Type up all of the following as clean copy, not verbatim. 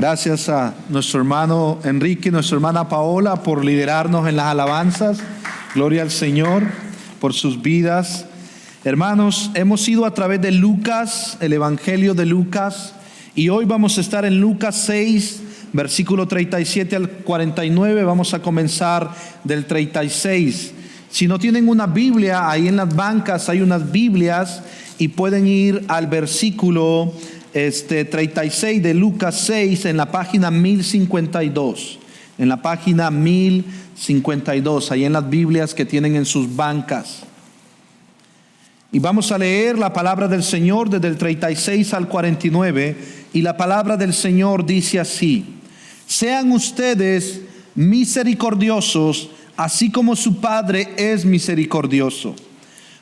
Gracias a nuestro hermano Enrique y nuestra hermana Paola por liderarnos en las alabanzas. Gloria al Señor por sus vidas. Hermanos, hemos ido a través de Lucas, el Evangelio de Lucas, y hoy vamos a estar en Lucas 6, versículo 37 al 49. Vamos a comenzar del 36. Si no tienen una Biblia, ahí en las bancas hay unas Biblias y pueden ir al versículo 36 de Lucas 6 en la página 1052. En la página 1052, ahí en las Biblias que tienen en sus bancas. Y vamos a leer la palabra del Señor desde el 36 al 49. Y la palabra del Señor dice así: sean ustedes misericordiosos, así como su Padre es misericordioso.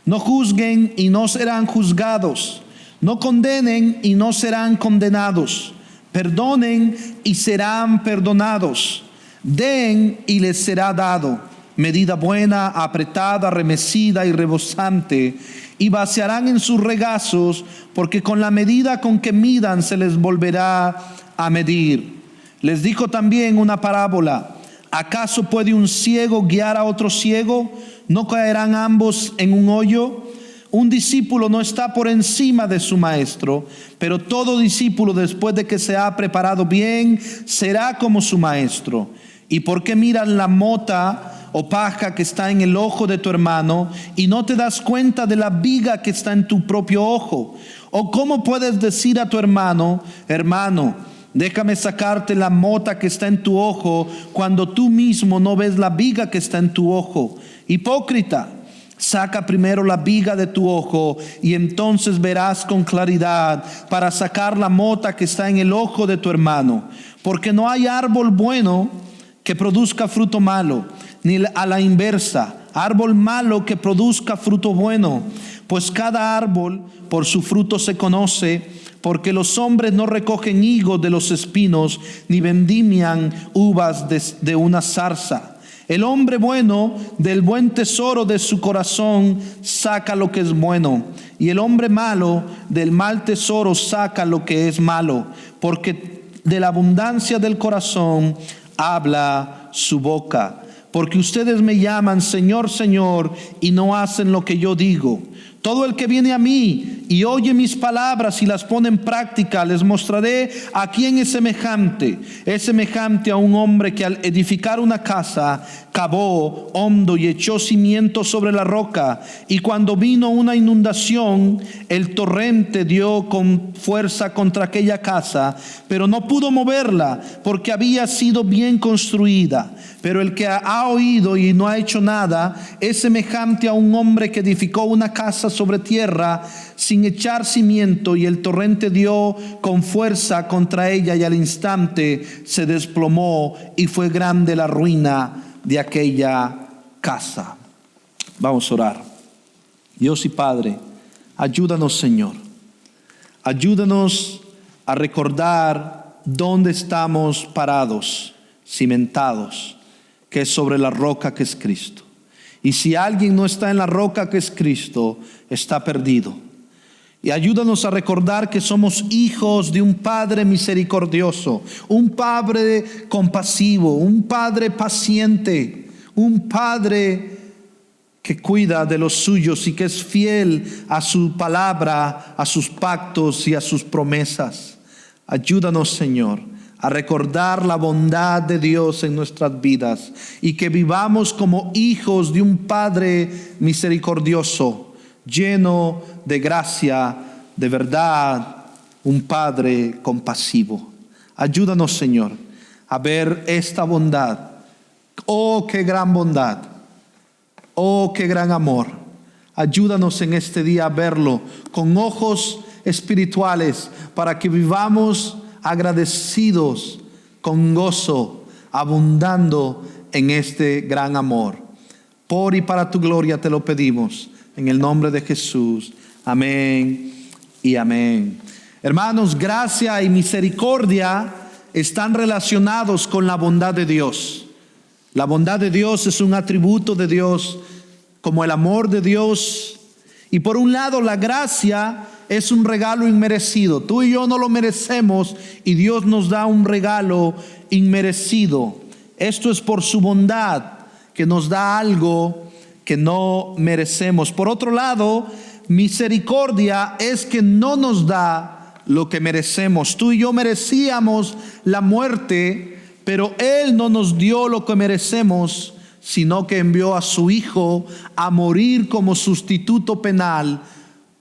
No juzguen y no serán juzgados. No condenen y no serán condenados. Perdonen y serán perdonados. Den y les será dado. Medida buena, apretada, remecida y rebosante, y vaciarán en sus regazos, porque con la medida con que midan se les volverá a medir. Les dijo también una parábola: ¿acaso puede un ciego guiar a otro ciego? ¿No caerán ambos en un hoyo? Un discípulo no está por encima de su maestro, pero todo discípulo, después de que se ha preparado bien, será como su maestro. ¿Y por qué miras la mota o paja que está en el ojo de tu hermano y no te das cuenta de la viga que está en tu propio ojo? ¿O cómo puedes decir a tu hermano: hermano, déjame sacarte la mota que está en tu ojo, cuando tú mismo no ves la viga que está en tu ojo? Hipócrita, saca primero la viga de tu ojo y entonces verás con claridad para sacar la mota que está en el ojo de tu hermano. Porque no hay árbol bueno que produzca fruto malo, ni a la inversa, árbol malo que produzca fruto bueno. Pues cada árbol por su fruto se conoce, porque los hombres no recogen higos de los espinos, ni vendimian uvas de una zarza. El hombre bueno del buen tesoro de su corazón saca lo que es bueno, y el hombre malo del mal tesoro saca lo que es malo, porque de la abundancia del corazón habla su boca. Porque ustedes me llaman Señor, Señor, y no hacen lo que yo digo. Todo el que viene a mí y oye mis palabras y las pone en práctica, les mostraré a quién es semejante. Es semejante a un hombre que al edificar una casa cavó hondo y echó cimiento sobre la roca. Y cuando vino una inundación, el torrente dio con fuerza contra aquella casa, pero no pudo moverla, porque había sido bien construida. Pero el que ha oído y no ha hecho nada es semejante a un hombre que edificó una casa sobre tierra sin echar cimiento, y el torrente dio con fuerza contra ella, y al instante se desplomó, y fue grande la ruina de aquella casa. Vamos a orar. Dios y Padre, ayúdanos, Señor. Ayúdanos a recordar dónde estamos parados, cimentados, que es sobre la roca que es Cristo. Y si alguien no está en la roca que es Cristo, está perdido. Y ayúdanos a recordar que somos hijos de un Padre misericordioso, un Padre compasivo, un Padre paciente, un Padre que cuida de los suyos y que es fiel a su palabra, a sus pactos y a sus promesas. Ayúdanos, Señor, a recordar la bondad de Dios en nuestras vidas y que vivamos como hijos de un Padre misericordioso, lleno de gracia, de verdad, un Padre compasivo. Ayúdanos, Señor, a ver esta bondad. Oh, qué gran bondad. Oh, qué gran amor. Ayúdanos en este día a verlo con ojos espirituales, para que vivamos agradecidos, con gozo, abundando en este gran amor. Por y para tu gloria te lo pedimos, en el nombre de Jesús. Amén y amén. Hermanos, gracia y misericordia están relacionados con la bondad de Dios. La bondad de Dios es un atributo de Dios, como el amor de Dios. Y por un lado, la gracia es un regalo inmerecido. Tú y yo no lo merecemos y Dios nos da un regalo inmerecido. Esto es por su bondad, que nos da algo que no merecemos. Por otro lado, misericordia es que no nos da lo que merecemos. Tú y yo merecíamos la muerte, pero Él no nos dio lo que merecemos, sino que envió a su Hijo a morir como sustituto penal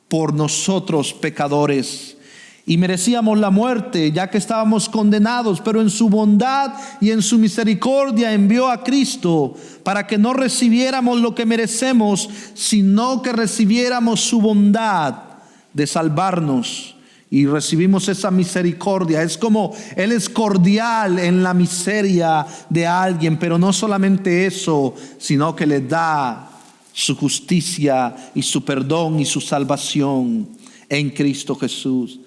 por nosotros pecadores. Y merecíamos la muerte, ya que estábamos condenados, pero en su bondad y en su misericordia envió a Cristo para que no recibiéramos lo que merecemos, sino que recibiéramos su bondad de salvarnos. Y recibimos esa misericordia. Es como Él es cordial en la miseria de alguien, pero no solamente eso, sino que le da su justicia y su perdón y su salvación en Cristo Jesús.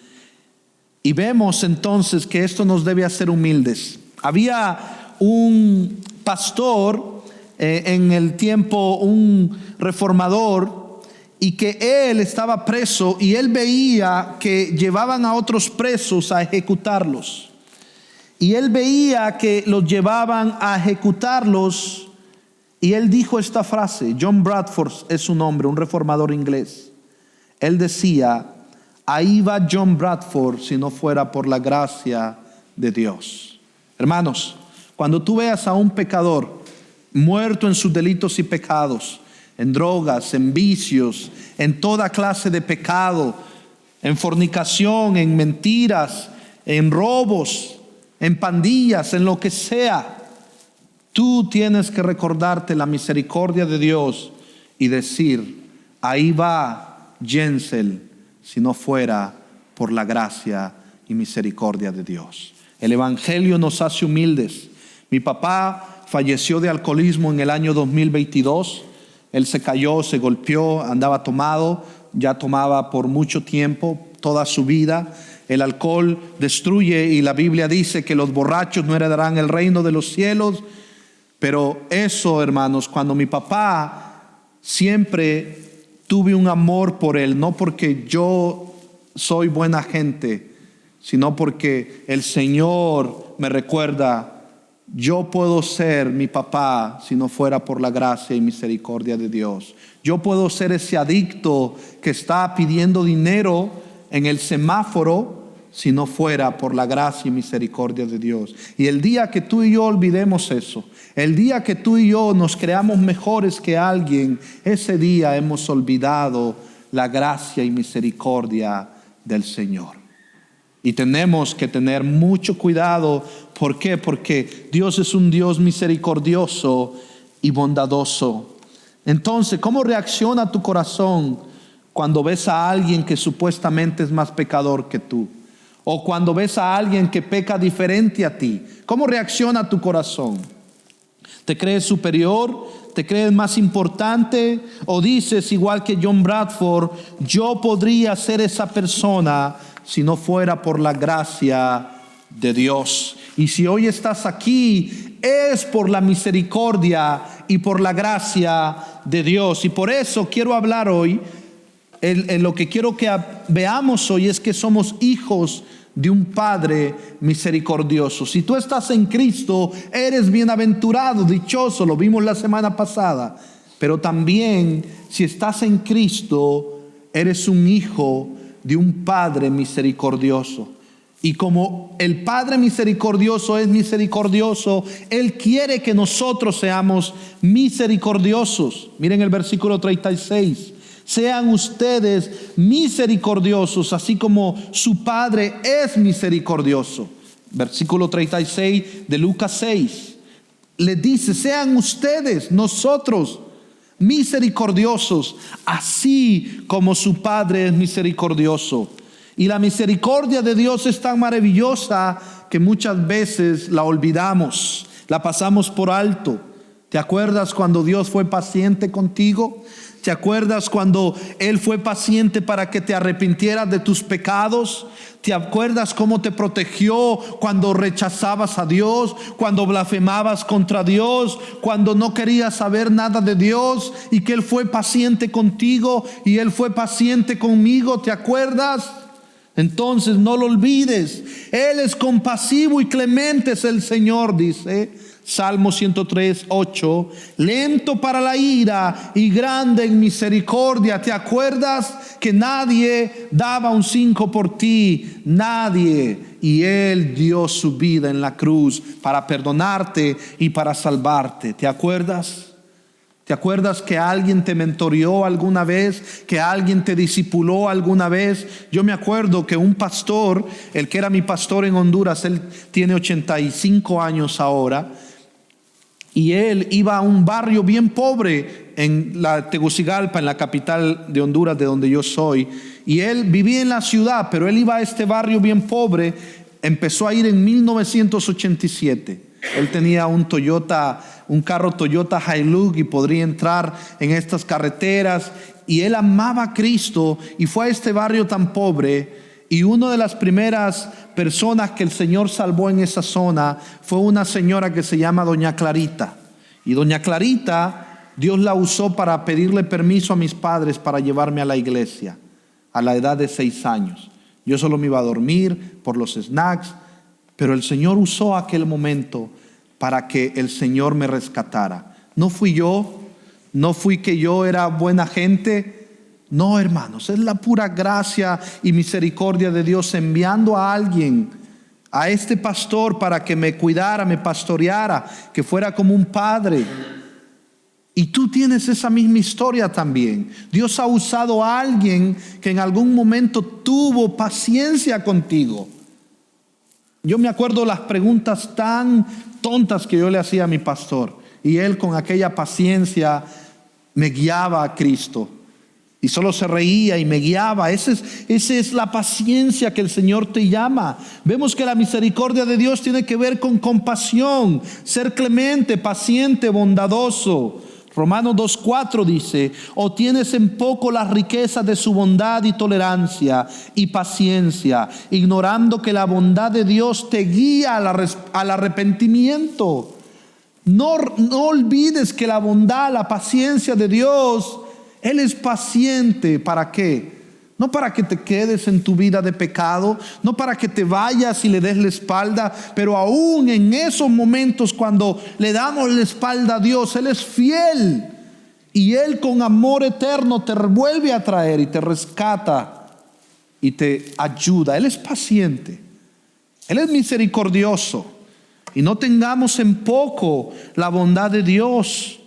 Y vemos entonces que esto nos debe hacer humildes. Había un pastor en el tiempo, un reformador, y que él estaba preso y él veía que llevaban a otros presos a ejecutarlos. Y él veía que los llevaban a ejecutarlos y él dijo esta frase. John Bradford es su nombre, un reformador inglés. Él decía: ahí va John Bradford si no fuera por la gracia de Dios. Hermanos, cuando tú veas a un pecador muerto en sus delitos y pecados, en drogas, en vicios, en toda clase de pecado, en fornicación, en mentiras, en robos, en pandillas, en lo que sea, tú tienes que recordarte la misericordia de Dios y decir: ahí va Jensel si no fuera por la gracia y misericordia de Dios. El Evangelio nos hace humildes. Mi papá falleció de alcoholismo en el año 2022. Él se cayó, se golpeó, andaba tomado, ya tomaba por mucho tiempo, toda su vida. El alcohol destruye y la Biblia dice que los borrachos no heredarán el reino de los cielos. Pero eso, hermanos, cuando mi papá, siempre tuve un amor por él, no porque yo soy buena gente, sino porque el Señor me recuerda: yo puedo ser mi papá si no fuera por la gracia y misericordia de Dios. Yo puedo ser ese adicto que está pidiendo dinero en el semáforo si no fuera por la gracia y misericordia de Dios. Y el día que tú y yo olvidemos eso, el día que tú y yo nos creamos mejores que alguien, ese día hemos olvidado la gracia y misericordia del Señor. Y tenemos que tener mucho cuidado. ¿Por qué? Porque Dios es un Dios misericordioso y bondadoso. Entonces, ¿cómo reacciona tu corazón cuando ves a alguien que supuestamente es más pecador que tú? O cuando ves a alguien que peca diferente a ti. ¿Cómo reacciona tu corazón? ¿Te crees superior? ¿Te crees más importante? ¿O dices, igual que John Bradford: yo podría ser esa persona si no fuera por la gracia de Dios? Y si hoy estás aquí, es por la misericordia y por la gracia de Dios. Y por eso quiero hablar hoy, lo que quiero que veamos hoy es que somos hijos de un Padre misericordioso. Si tú estás en Cristo, eres bienaventurado, dichoso, lo vimos la semana pasada. Pero también, si estás en Cristo, eres un hijo de un Padre misericordioso. Y como el Padre misericordioso es misericordioso, Él quiere que nosotros seamos misericordiosos. Miren el versículo 36. Sean ustedes misericordiosos, así como su Padre es misericordioso. Versículo 36 de Lucas 6. Le dice: sean ustedes, nosotros, misericordiosos, así como su Padre es misericordioso. Y la misericordia de Dios es tan maravillosa que muchas veces la olvidamos, la pasamos por alto. ¿Te acuerdas cuando Dios fue paciente contigo? ¿Te acuerdas cuando Él fue paciente para que te arrepintieras de tus pecados? ¿Te acuerdas cómo te protegió cuando rechazabas a Dios, cuando blasfemabas contra Dios, cuando no querías saber nada de Dios, y que Él fue paciente contigo y Él fue paciente conmigo? ¿Te acuerdas? Entonces no lo olvides. Él es compasivo y clemente es el Señor, dice Salmo 103, 8. Lento para la ira y grande en misericordia. ¿Te acuerdas que nadie daba un 5 por ti? Nadie. Y Él dio su vida en la cruz para perdonarte y para salvarte. ¿Te acuerdas? ¿Te acuerdas que alguien te mentoreó alguna vez? ¿Que alguien te discipuló alguna vez? Yo me acuerdo que un pastor, el que era mi pastor en Honduras, él tiene 85 años ahora, y él iba a un barrio bien pobre en la Tegucigalpa, en la capital de Honduras, de donde yo soy. Y él vivía en la ciudad, pero él iba a este barrio bien pobre. Empezó a ir en 1987. Él tenía un carro Toyota Hilux, y podría entrar en estas carreteras. Y él amaba a Cristo y fue a este barrio tan pobre. Y una de las primeras personas que el Señor salvó en esa zona fue una señora que se llama Doña Clarita. Y Doña Clarita, Dios la usó para pedirle permiso a mis padres para llevarme a la iglesia a la edad de 6 años. Yo solo me iba a dormir por los snacks, pero el Señor usó aquel momento para que el Señor me rescatara. No fui yo, no fui que yo era buena gente. No, hermanos, es la pura gracia y misericordia de Dios enviando a alguien, a este pastor, para que me cuidara, me pastoreara, que fuera como un padre. Y tú tienes esa misma historia también. Dios ha usado a alguien que en algún momento tuvo paciencia contigo. Yo me acuerdo las preguntas tan tontas que yo le hacía a mi pastor, y él con aquella paciencia me guiaba a Cristo. Y solo se reía y me guiaba. Esa es la paciencia que el Señor te llama. Vemos que la misericordia de Dios tiene que ver con compasión, ser clemente, paciente, bondadoso. Romanos 2:4 dice: o tienes en poco las riquezas de su bondad y tolerancia y paciencia, ignorando que la bondad de Dios te guía al arrepentimiento. No olvides que la bondad, la paciencia de Dios, Él es paciente. ¿Para qué? No para que te quedes en tu vida de pecado, no para que te vayas y le des la espalda, pero aún en esos momentos cuando le damos la espalda a Dios, Él es fiel, y Él con amor eterno te vuelve a traer y te rescata y te ayuda. Él es paciente, Él es misericordioso, y no tengamos en poco la bondad de Dios.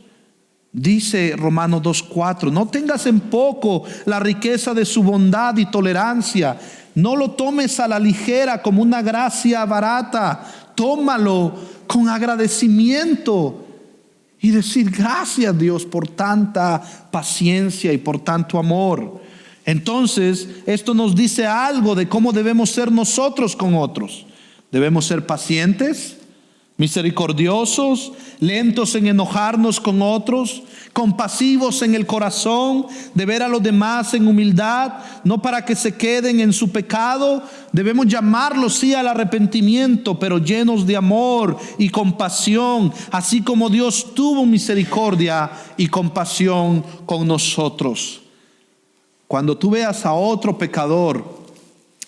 Dice Romanos 2:4: no tengas en poco la riqueza de su bondad y tolerancia. No lo tomes a la ligera como una gracia barata. Tómalo con agradecimiento y decir: gracias, Dios, por tanta paciencia y por tanto amor. Entonces, esto nos dice algo de cómo debemos ser nosotros con otros. Debemos ser pacientes, misericordiosos, lentos en enojarnos con otros, compasivos en el corazón, de ver a los demás en humildad, no para que se queden en su pecado. Debemos llamarlos, sí, al arrepentimiento, pero llenos de amor y compasión, así como Dios tuvo misericordia y compasión con nosotros. Cuando tú veas a otro pecador,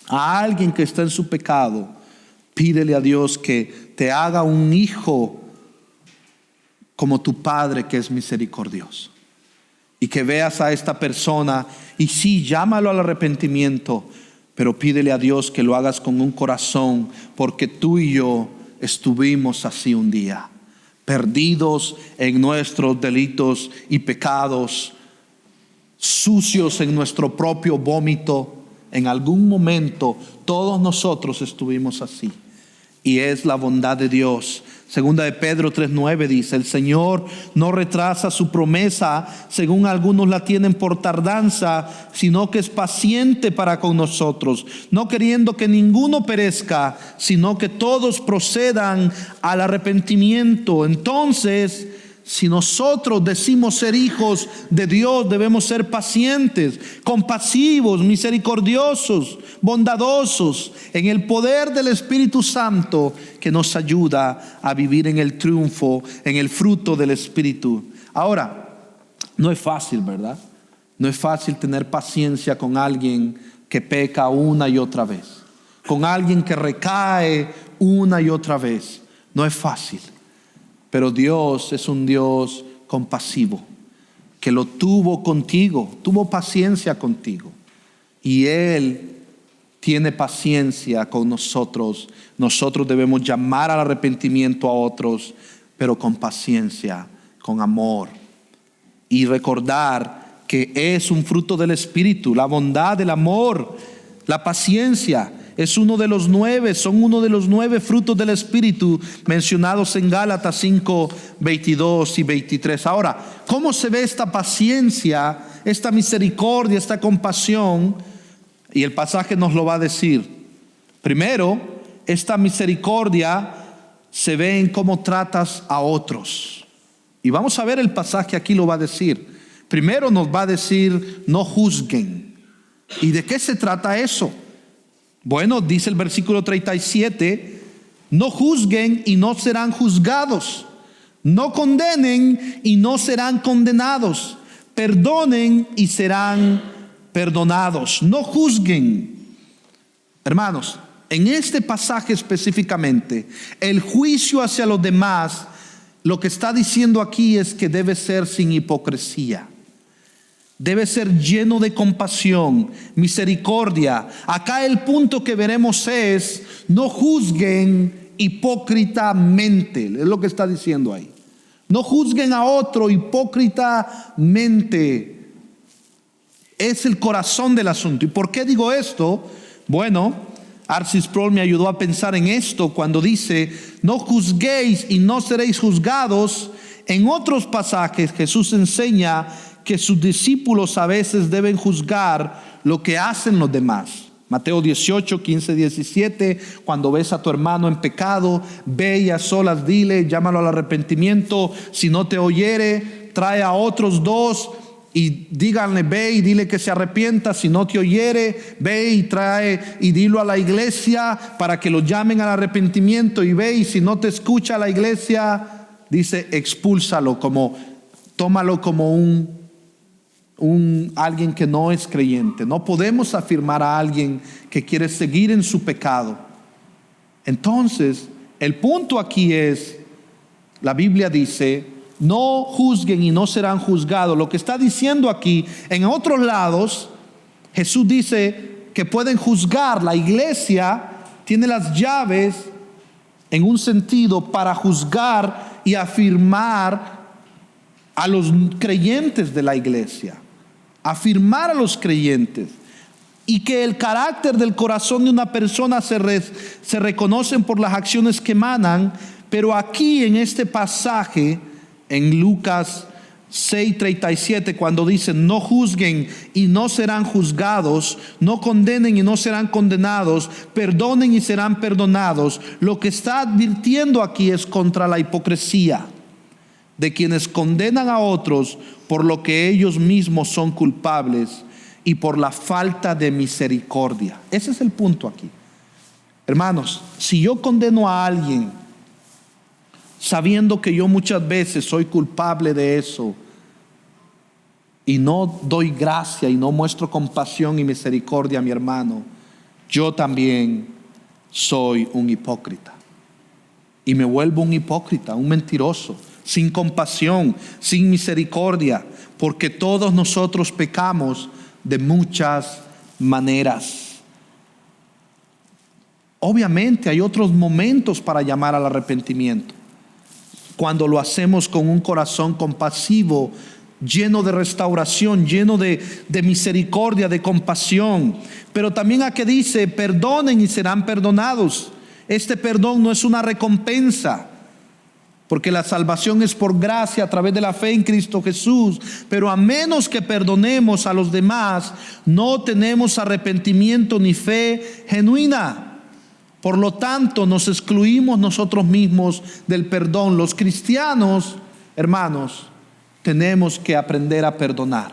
a alguien que está en su pecado, pídele a Dios que te haga un hijo como tu Padre, que es misericordioso. Y que veas a esta persona y sí, llámalo al arrepentimiento, pero pídele a Dios que lo hagas con un corazón, porque tú y yo estuvimos así un día, perdidos en nuestros delitos y pecados, sucios en nuestro propio vómito. En algún momento todos nosotros estuvimos así. Y es la bondad de Dios. Segunda de Pedro 3:9 dice: el Señor no retrasa su promesa, según algunos la tienen por tardanza, sino que es paciente para con nosotros, no queriendo que ninguno perezca, sino que todos procedan al arrepentimiento. Entonces, si nosotros decimos ser hijos de Dios, debemos ser pacientes, compasivos, misericordiosos, bondadosos, en el poder del Espíritu Santo que nos ayuda a vivir en el triunfo, en el fruto del Espíritu. Ahora, no es fácil, ¿verdad? No es fácil tener paciencia con alguien que peca una y otra vez, con alguien que recae una y otra vez. No es fácil. Pero Dios es un Dios compasivo, que lo tuvo contigo, tuvo paciencia contigo. Y Él tiene paciencia con nosotros. Nosotros debemos llamar al arrepentimiento a otros, pero con paciencia, con amor. Y recordar que es un fruto del Espíritu, la bondad, el amor, la paciencia. Son uno de los 9 frutos del Espíritu mencionados en Gálatas 5, 22 y 23. Ahora, ¿cómo se ve esta paciencia, esta misericordia, esta compasión? Y el pasaje nos lo va a decir. Primero, esta misericordia se ve en cómo tratas a otros. Y vamos a ver, el pasaje aquí lo va a decir. Primero nos va a decir, no juzguen. ¿Y de qué se trata eso? Bueno, dice el versículo 37, no juzguen y no serán juzgados, no condenen y no serán condenados, perdonen y serán perdonados, no juzguen. Hermanos, en este pasaje específicamente, el juicio hacia los demás, lo que está diciendo aquí es que debe ser sin hipocresía. Debe ser lleno de compasión, misericordia. Acá el punto que veremos es, no juzguen hipócritamente. Es lo que está diciendo ahí. No juzguen a otro hipócritamente. Es el corazón del asunto. ¿Y por qué digo esto? Bueno, R.C. Sproul me ayudó a pensar en esto cuando dice, no juzguéis y no seréis juzgados. En otros pasajes Jesús enseña que sus discípulos a veces deben juzgar lo que hacen los demás. Mateo 18, 15, 17, cuando ves a tu hermano en pecado, ve y a solas dile, llámalo al arrepentimiento. Si no te oyere, trae a otros 2 y díganle, ve y dile que se arrepienta. Si no te oyere, ve y trae y dilo a la iglesia para que lo llamen al arrepentimiento. Y ve, y si no te escucha la iglesia, dice, expúlsalo, tómalo como alguien que no es creyente. No podemos afirmar a alguien que quiere seguir en su pecado. Entonces, el punto aquí es, la Biblia dice, no juzguen y no serán juzgados. Lo que está diciendo aquí, en otros lados, Jesús dice que pueden juzgar. La iglesia tiene las llaves, en un sentido, para juzgar y afirmar a los creyentes de la iglesia. Afirmar a los creyentes, y que el carácter del corazón de una persona se reconocen por las acciones que emanan. Pero aquí en este pasaje, en Lucas 6:37, cuando dice no juzguen y no serán juzgados, no condenen y no serán condenados, perdonen y serán perdonados, lo que está advirtiendo aquí es contra la hipocresía de quienes condenan a otros por lo que ellos mismos son culpables y por la falta de misericordia. Ese es el punto aquí. Hermanos, si yo condeno a alguien sabiendo que yo muchas veces soy culpable de eso y no doy gracia y no muestro compasión y misericordia a mi hermano, yo también soy un hipócrita. Y me vuelvo un hipócrita, un mentiroso, sin compasión, sin misericordia, porque todos nosotros pecamos de muchas maneras. Obviamente hay otros momentos para llamar al arrepentimiento, cuando lo hacemos con un corazón compasivo, lleno de restauración, lleno de misericordia, de compasión. Pero también aquí dice, perdonen y serán perdonados. Este perdón no es una recompensa, porque la salvación es por gracia a través de la fe en Cristo Jesús. Pero a menos que perdonemos a los demás, no tenemos arrepentimiento ni fe genuina. Por lo tanto, nos excluimos nosotros mismos del perdón. Los cristianos, hermanos, tenemos que aprender a perdonar.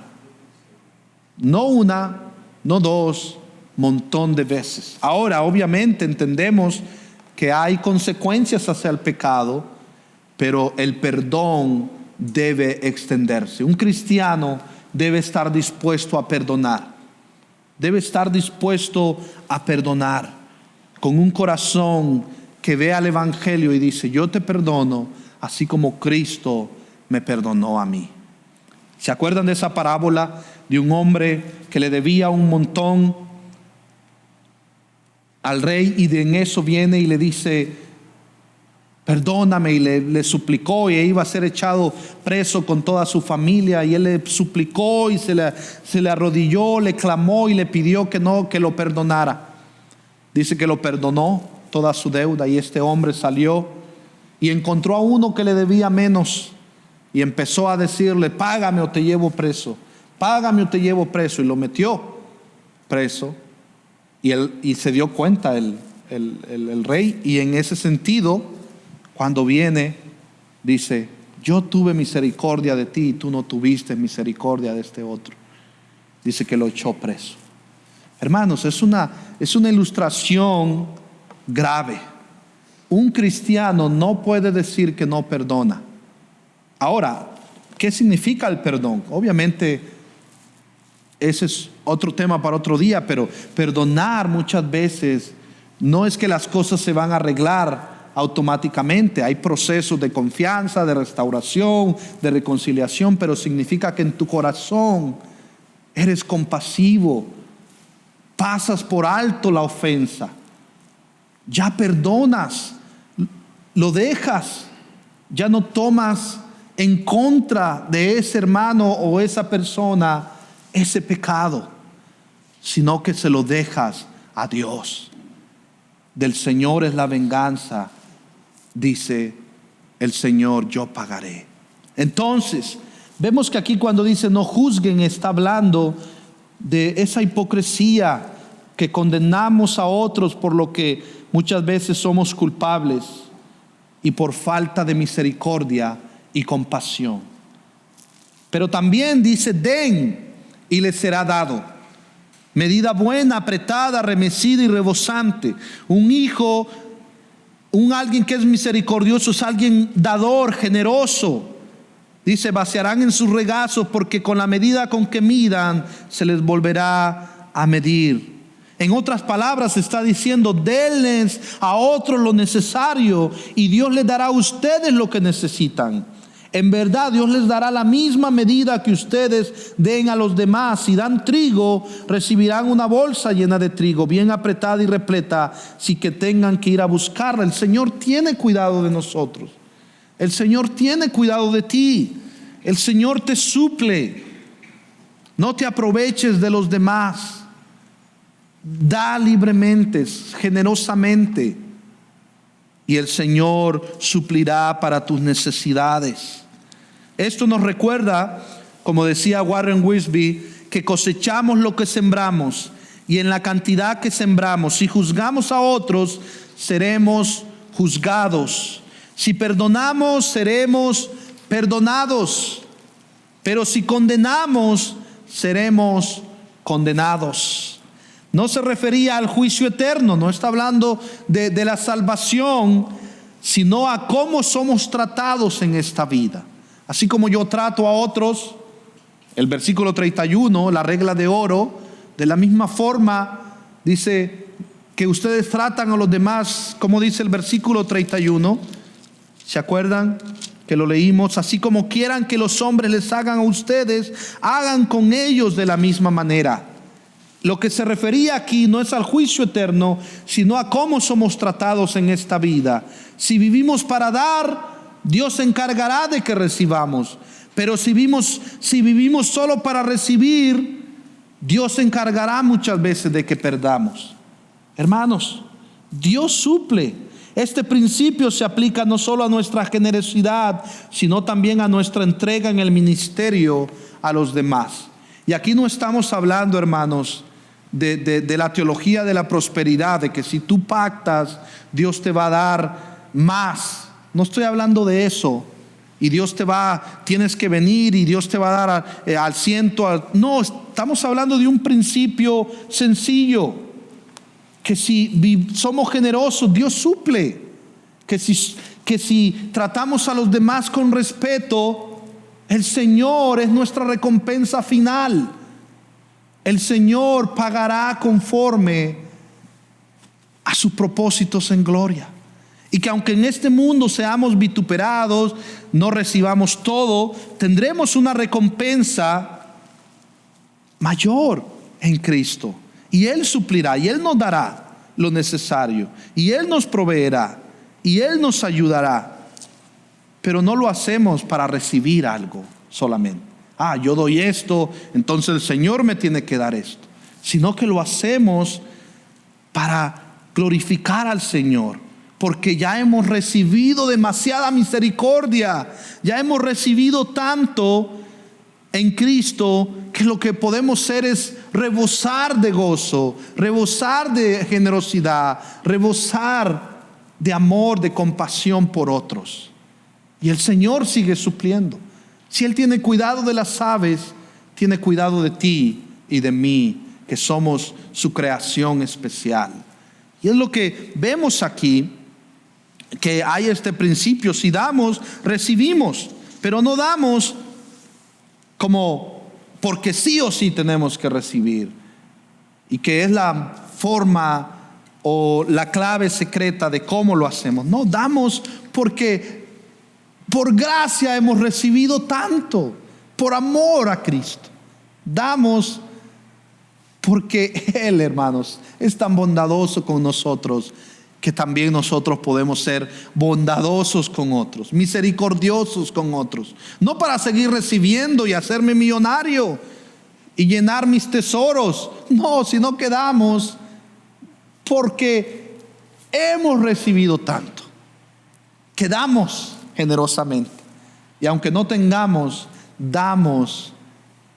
No una, no dos, montón de veces. Ahora, obviamente, entendemos que hay consecuencias hacia el pecado, pero el perdón debe extenderse. Un cristiano debe estar dispuesto a perdonar. Debe estar dispuesto a perdonar con un corazón que vea el Evangelio y dice: yo te perdono así como Cristo me perdonó a mí. ¿Se acuerdan de esa parábola de un hombre que le debía un montón al rey, y en eso viene y le dice: perdóname, y le suplicó, y iba a ser echado preso con toda su familia, y él le suplicó y se le arrodilló, le clamó y le pidió que lo perdonara? Dice que lo perdonó toda su deuda, y este hombre salió y encontró a uno que le debía menos y empezó a decirle: págame o te llevo preso, págame o te llevo preso, y lo metió preso. Y se dio cuenta el rey, y en ese sentido, cuando viene, dice: yo tuve misericordia de ti y tú no tuviste misericordia de este otro. Dice que lo echó preso. Hermanos, es una ilustración grave. Un cristiano no puede decir que no perdona. Ahora, ¿qué significa el perdón? Obviamente, ese es otro tema para otro día, pero perdonar muchas veces no es que las cosas se van a arreglar automáticamente. Hay procesos de confianza, de restauración, de reconciliación, pero significa que en tu corazón eres compasivo, pasas por alto la ofensa, ya perdonas, lo dejas, ya no tomas en contra de ese hermano o esa persona ese pecado, sino que se lo dejas a Dios. Del Señor es la venganza, dice el Señor, yo pagaré. Entonces, vemos que aquí cuando dice no juzguen, está hablando de esa hipocresía que condenamos a otros por lo que muchas veces somos culpables y por falta de misericordia y compasión. Pero también dice: den y les será dado. Medida buena, apretada, remecida y rebosante. Un hijo, alguien que es misericordioso, es alguien dador, generoso. Dice: vaciarán en sus regazos, porque con la medida con que midan se les volverá a medir. En otras palabras, está diciendo: denles a otros lo necesario y Dios les dará a ustedes lo que necesitan. En verdad, Dios les dará la misma medida que ustedes den a los demás. Si dan trigo, recibirán una bolsa llena de trigo, bien apretada y repleta, sin que tengan que ir a buscarla. El Señor tiene cuidado de nosotros. El Señor tiene cuidado de ti. El Señor te suple. No te aproveches de los demás. Da libremente, generosamente, y el Señor suplirá para tus necesidades. Esto nos recuerda, como decía Warren Wiersbe, que cosechamos lo que sembramos, y en la cantidad que sembramos. Si juzgamos a otros, seremos juzgados. Si perdonamos, seremos perdonados. Pero si condenamos, seremos condenados. No se refería al juicio eterno, no está hablando de la salvación, sino a cómo somos tratados en esta vida. Así como yo trato a otros, el versículo 31, la regla de oro, de la misma forma dice que ustedes tratan a los demás, como dice el versículo 31. ¿Se acuerdan que lo leímos? Así como quieran que los hombres les hagan a ustedes, hagan con ellos de la misma manera. Lo que se refería aquí no es al juicio eterno, sino a cómo somos tratados en esta vida. Si vivimos para dar, Dios se encargará de que recibamos. Pero si vivimos solo para recibir, Dios se encargará muchas veces de que perdamos. Hermanos, Dios suple. Este principio se aplica no solo a nuestra generosidad, sino también a nuestra entrega en el ministerio a los demás. Y aquí no estamos hablando, hermanos, de la teología de la prosperidad, de que si tú pactas, Dios te va a dar más. No estoy hablando de eso. y Dios tienes que venir y Dios te va a dar al ciento. No, estamos hablando de un principio sencillo, que si somos generosos, Dios suple, que si tratamos a los demás con respeto, el Señor es nuestra recompensa final. El Señor pagará conforme a sus propósitos en gloria. Y que aunque en este mundo seamos vituperados, no recibamos todo, tendremos una recompensa mayor en Cristo. Y Él suplirá, y Él nos dará lo necesario, y Él nos proveerá, y Él nos ayudará. Pero no lo hacemos para recibir algo solamente. Yo doy esto, entonces el Señor me tiene que dar esto. Sino que lo hacemos para glorificar al Señor. Porque ya hemos recibido demasiada misericordia. Ya hemos recibido tanto en Cristo, que lo que podemos hacer es rebosar de gozo, rebosar de generosidad, rebosar de amor, de compasión por otros. Y el Señor sigue supliendo. Si Él tiene cuidado de las aves, tiene cuidado de ti y de mí, que somos su creación especial. Y es lo que vemos aquí, que hay este principio: si damos, recibimos, pero no damos como porque sí o sí tenemos que recibir, y que es la forma o la clave secreta de cómo lo hacemos. No, damos porque por gracia hemos recibido tanto, por amor a Cristo. Damos porque Él, hermanos, es tan bondadoso con nosotros, que también nosotros podemos ser bondadosos con otros, misericordiosos con otros. No para seguir recibiendo y hacerme millonario y llenar mis tesoros, no, sino que damos porque hemos recibido tanto, que damos generosamente. Y aunque no tengamos, damos,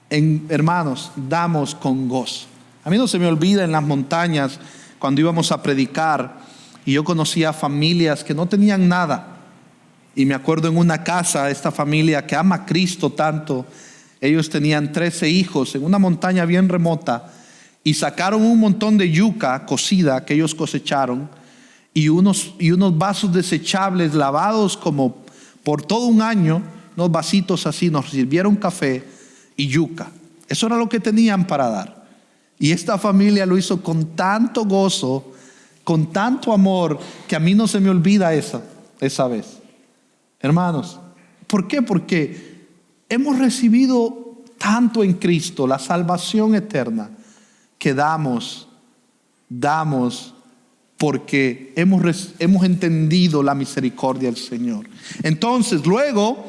hermanos, damos con gozo. A mí no se me olvida en las montañas, cuando íbamos a predicar, y yo conocía familias que no tenían nada. Y me acuerdo en una casa, esta familia que ama a Cristo tanto, ellos tenían 13 hijos en una montaña bien remota, y sacaron un montón de yuca cocida que ellos cosecharon, y unos vasos desechables lavados como por todo un año, unos vasitos así. Nos sirvieron café y yuca. Eso era lo que tenían para dar. Y esta familia lo hizo con tanto gozo, con tanto amor, que a mí no se me olvida esa vez. Hermanos, ¿por qué? Porque hemos recibido tanto en Cristo, la salvación eterna, que damos porque hemos entendido la misericordia del Señor. Entonces, luego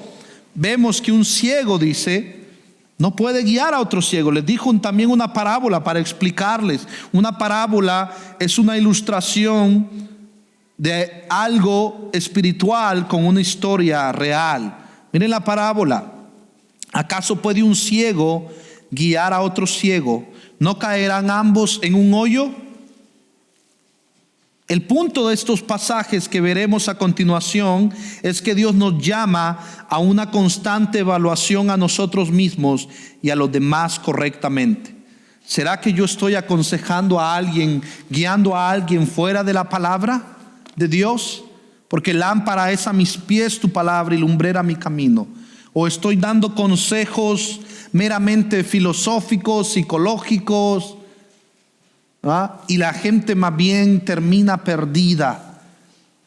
vemos que un ciego, dice, no puede guiar a otro ciego. Les dijo también una parábola para explicarles. Una parábola es una ilustración de algo espiritual con una historia real. Miren la parábola. ¿Acaso puede un ciego guiar a otro ciego? ¿No caerán ambos en un hoyo? El punto de estos pasajes que veremos a continuación es que Dios nos llama a una constante evaluación a nosotros mismos y a los demás correctamente. ¿Será que yo estoy aconsejando a alguien, guiando a alguien fuera de la palabra de Dios? Porque lámpara es a mis pies tu palabra y lumbrera mi camino. ¿O estoy dando consejos meramente filosóficos, psicológicos? Y la gente más bien termina perdida.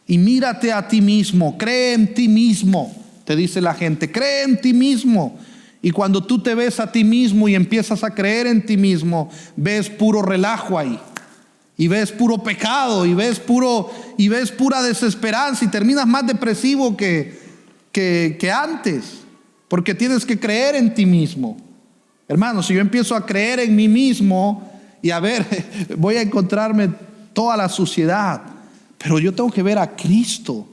Y mírate a ti mismo, cree en ti mismo, te dice la gente, cree en ti mismo. Y cuando tú te ves a ti mismo y empiezas a creer en ti mismo, ves puro relajo ahí, y ves puro pecado, y ves pura desesperanza, y terminas más depresivo que antes, porque tienes que creer en ti mismo. Hermanos, si yo empiezo a creer en mí mismo, y a ver, voy a encontrarme toda la suciedad, pero yo tengo que ver a Cristo.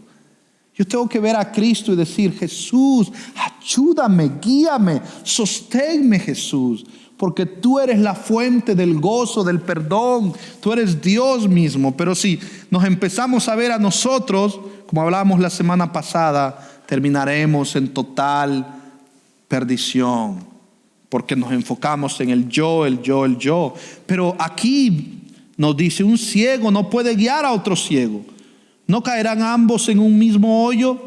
Yo tengo que ver a Cristo y decir: Jesús, ayúdame, guíame, sosténme, Jesús, porque tú eres la fuente del gozo, del perdón, tú eres Dios mismo. Pero si nos empezamos a ver a nosotros, como hablábamos la semana pasada, terminaremos en total perdición, porque nos enfocamos en el yo, el yo, el yo. Pero aquí nos dice, un ciego no puede guiar a otro ciego. ¿No caerán ambos en un mismo hoyo?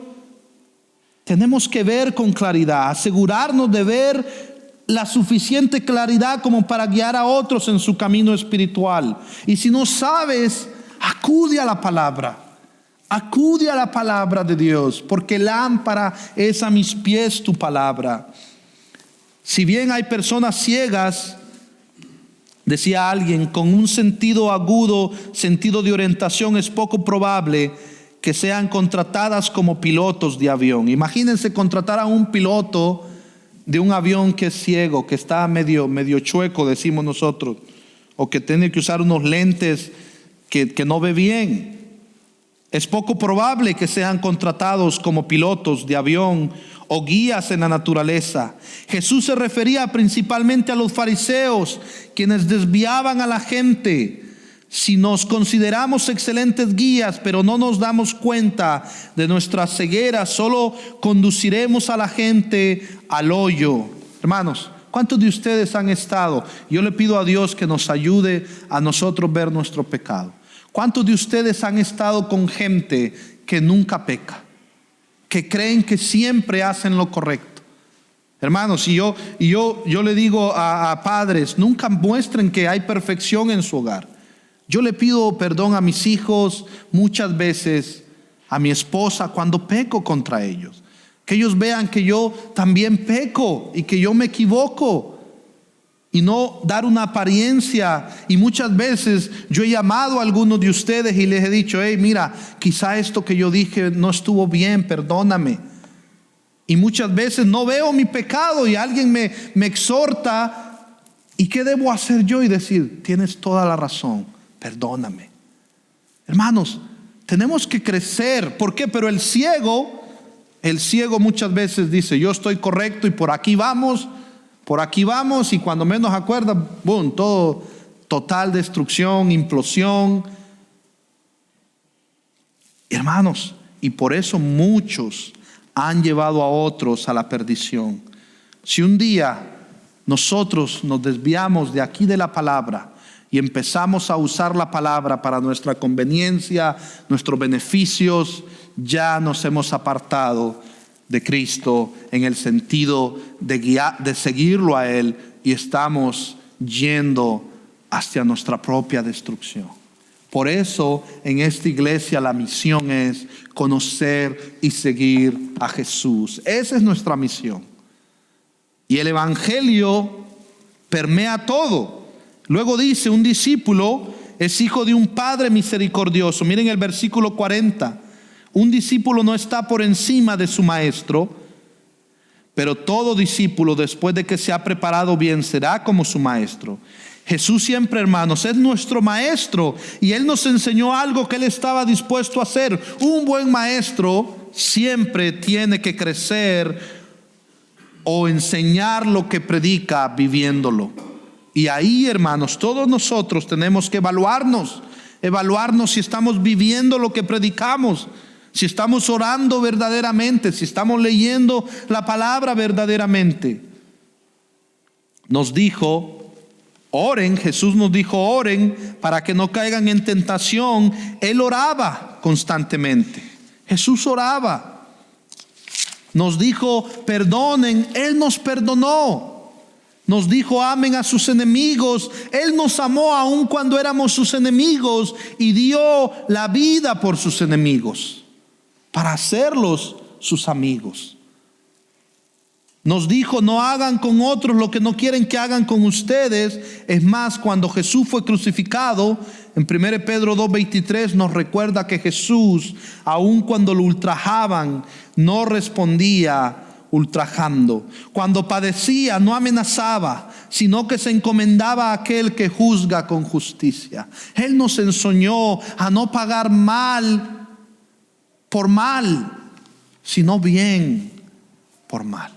Tenemos que ver con claridad, asegurarnos de ver la suficiente claridad como para guiar a otros en su camino espiritual. Y si no sabes, acude a la palabra. Acude a la palabra de Dios, porque lámpara es a mis pies tu palabra. Si bien hay personas ciegas, decía alguien, con un sentido agudo, sentido de orientación, es poco probable que sean contratadas como pilotos de avión. Imagínense contratar a un piloto de un avión que es ciego, que está medio chueco, decimos nosotros, o que tiene que usar unos lentes que no ve bien. Es poco probable que sean contratados como pilotos de avión o guías en la naturaleza. Jesús se refería principalmente a los fariseos, quienes desviaban a la gente. Si nos consideramos excelentes guías, pero no nos damos cuenta de nuestra ceguera, solo conduciremos a la gente al hoyo. Hermanos, ¿cuántos de ustedes han estado? Yo le pido a Dios que nos ayude a nosotros ver nuestro pecado. ¿Cuántos de ustedes han estado con gente que nunca peca, que creen que siempre hacen lo correcto? Hermanos, y yo le digo a padres, nunca muestren que hay perfección en su hogar. Yo le pido perdón a mis hijos muchas veces, a mi esposa, cuando peco contra ellos. Que ellos vean que yo también peco y que yo me equivoco. Y no dar una apariencia. Y muchas veces yo he llamado a algunos de ustedes y les he dicho, hey, mira, quizá esto que yo dije no estuvo bien, perdóname. Y muchas veces no veo mi pecado y alguien me exhorta. ¿Y qué debo hacer yo? Y decir, tienes toda la razón, perdóname. Hermanos, tenemos que crecer. ¿Por qué? Pero el ciego muchas veces dice, yo estoy correcto y por aquí vamos, y cuando menos acuerda, boom, todo total destrucción, implosión. Hermanos, y por eso muchos han llevado a otros a la perdición. Si un día nosotros nos desviamos de aquí de la palabra y empezamos a usar la palabra para nuestra conveniencia, nuestros beneficios, ya nos hemos apartado de Cristo en el sentido de seguirlo a Él, y estamos yendo hacia nuestra propia destrucción. Por eso en esta iglesia la misión es conocer y seguir a Jesús. Esa es nuestra misión. Y el evangelio permea todo. Luego dice, un discípulo es hijo de un padre misericordioso. Miren el versículo 40. Un discípulo no está por encima de su maestro, pero todo discípulo, después de que se ha preparado bien, será como su maestro. Jesús siempre, hermanos, es nuestro maestro, y Él nos enseñó algo que Él estaba dispuesto a hacer. Un buen maestro siempre tiene que crecer o enseñar lo que predica viviéndolo. Y ahí, hermanos, todos nosotros tenemos que evaluarnos si estamos viviendo lo que predicamos, si estamos orando verdaderamente, si estamos leyendo la palabra verdaderamente. Nos dijo, oren, Jesús nos dijo, oren para que no caigan en tentación. Él oraba constantemente. Jesús oraba. Nos dijo, perdonen, Él nos perdonó. Nos dijo, amen a sus enemigos. Él nos amó aun cuando éramos sus enemigos y dio la vida por sus enemigos, para hacerlos sus amigos. Nos dijo, no hagan con otros lo que no quieren que hagan con ustedes. Es más, cuando Jesús fue crucificado, en 1 Pedro 2:23 nos recuerda que Jesús, aun cuando lo ultrajaban, no respondía ultrajando. Cuando padecía, no amenazaba, sino que se encomendaba a aquel que juzga con justicia. Él nos enseñó a no pagar mal por mal, sino bien por mal.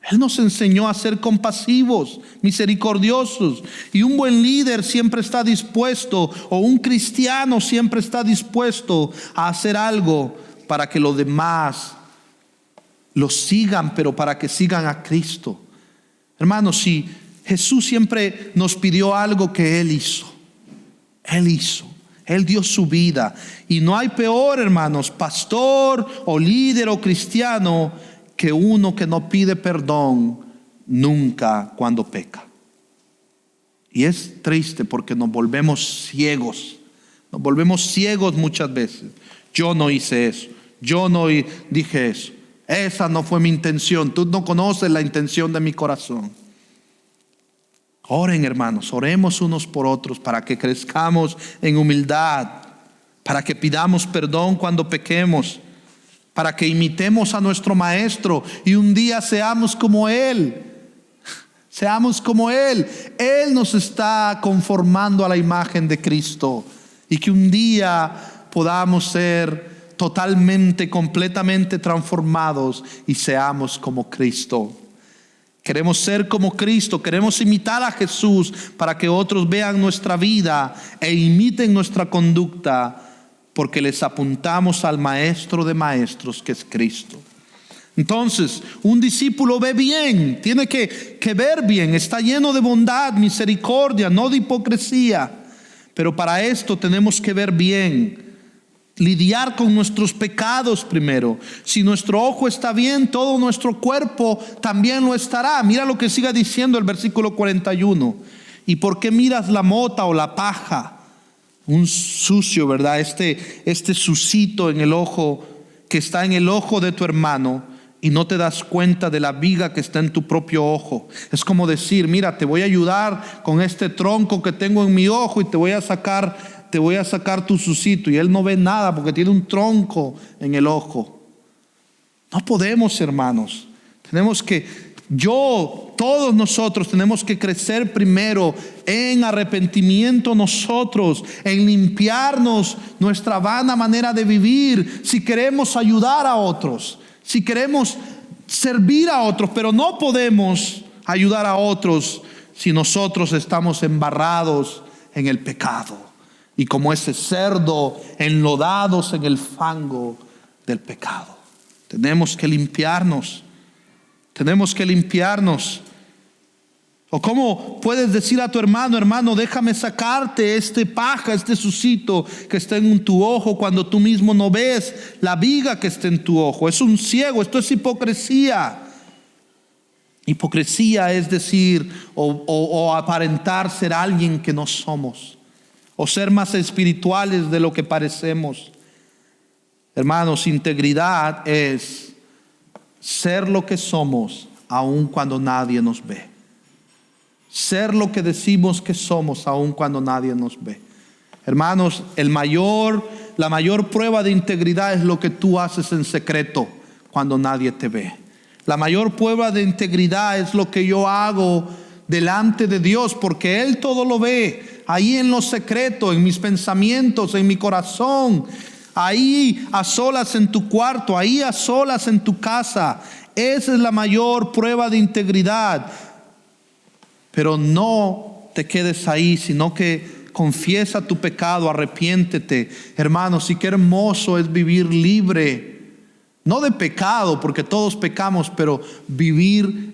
Él nos enseñó a ser compasivos, misericordiosos. Y un buen líder siempre está dispuesto, o un cristiano siempre está dispuesto a hacer algo para que los demás los sigan, pero para que sigan a Cristo. Hermanos, si Jesús siempre nos pidió algo que Él hizo. Él dio su vida. Y no hay peor, hermanos, pastor o líder o cristiano, que uno que no pide perdón nunca cuando peca. Y es triste porque nos volvemos ciegos. Nos volvemos ciegos muchas veces. Yo no hice eso. Yo no dije eso. Esa no fue mi intención. Tú no conoces la intención de mi corazón. Oren, hermanos, oremos unos por otros para que crezcamos en humildad, para que pidamos perdón cuando pequemos, para que imitemos a nuestro Maestro y un día seamos como Él. Seamos como Él. Él nos está conformando a la imagen de Cristo, y que un día podamos ser totalmente, completamente transformados y seamos como Cristo. Queremos ser como Cristo, queremos imitar a Jesús para que otros vean nuestra vida e imiten nuestra conducta, porque les apuntamos al Maestro de maestros, que es Cristo. Entonces, un discípulo ve bien, tiene que ver bien, está lleno de bondad, misericordia, no de hipocresía. Pero para esto tenemos que ver bien, lidiar con nuestros pecados primero. Si nuestro ojo está bien, todo nuestro cuerpo también lo estará. Mira lo que sigue diciendo el versículo 41. ¿Y por qué miras la mota o la paja? Un sucio, ¿verdad? Este sucito en el ojo, que está en el ojo de tu hermano, y no te das cuenta de la viga que está en tu propio ojo. Es como decir, mira, te voy a ayudar con este tronco que tengo en mi ojo y te voy a sacar tu sucito. Y él no ve nada porque tiene un tronco en el ojo. No podemos, hermanos. Todos nosotros tenemos que crecer primero en arrepentimiento nosotros, en limpiarnos nuestra vana manera de vivir, si queremos ayudar a otros, si queremos servir a otros. Pero no podemos ayudar a otros si nosotros estamos embarrados en el pecado y como ese cerdo enlodados en el fango del pecado. Tenemos que limpiarnos. O cómo puedes decir a tu hermano, déjame sacarte este paja, este sucito que está en tu ojo, cuando tú mismo no ves la viga que está en tu ojo. Es un ciego. Esto es hipocresía. Hipocresía es decir o aparentar ser alguien que no somos, o ser más espirituales de lo que parecemos. Hermanos, integridad es ser lo que somos aun cuando nadie nos ve. Ser lo que decimos que somos aun cuando nadie nos ve. Hermanos, la mayor prueba de integridad es lo que tú haces en secreto cuando nadie te ve. La mayor prueba de integridad es lo que yo hago delante de Dios, porque Él todo lo ve. Ahí en lo secreto, en mis pensamientos, en mi corazón, ahí a solas en tu cuarto, ahí a solas en tu casa. Esa es la mayor prueba de integridad. Pero no te quedes ahí, sino que confiesa tu pecado, arrepiéntete. Hermanos, y qué hermoso es vivir libre, no de pecado, porque todos pecamos, pero vivir